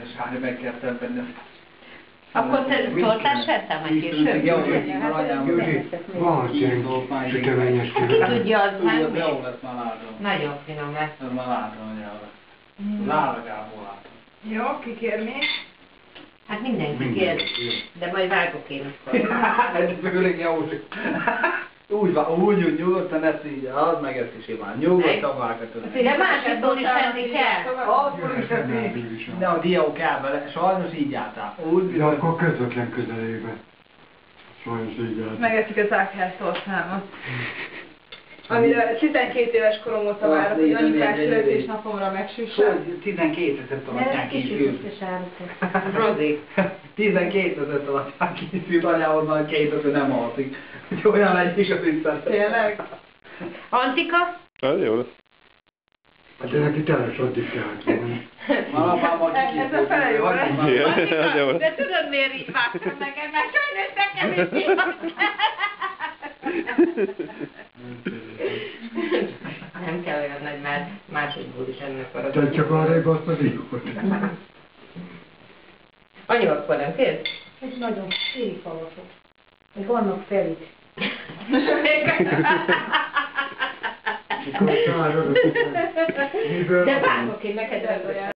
házasságra meg kell szenvedni. Akkor te szóltál sertem egy később? Van ilyen süteményes Ki tudja, az már Jó még. lesz, már látom. Nagyon finom lesz. Ez már látom, hogy az állagából látom. Jó, ki kér még? Hát mindenki kér, de majd vágok én akkor. Hát főleg Józsi. Úgy nyugodtan ezt így, az meg ezt is imán. Nyugodtan vághatod. De másikból is enni kell. Akkor is enni. De a dió kell vele, sajnos így jártál. Úgy, de akkor közvetlen közelében. Sajnos így állt. Megeszik az ákház-tortámat. Amire 12 éves korom óta várok, hogy anyukás születésnapomra megsüssem. hogy 12 ezer alatján készült. Rozi. 12 ezer alatján készült, anyához már 2000 nem alszik. Úgyhogy olyan legy is az vissza. Tényleg? Antika? Hát jó lesz. Hát de neki teles addig kellett volna. Már apámmal Ez a fele jó lesz. Antika, de tudod miért így vágtam neked? Mert sajnos nekem is így nem kell olyan nagy, mert másodból is ennek van. Te csak arrébb azt az ígót. Anyu, akkor nem kér? Egy nagyon szép alapot. Még vannak felik. Mikor száraz, miből De vágok én neked olyan.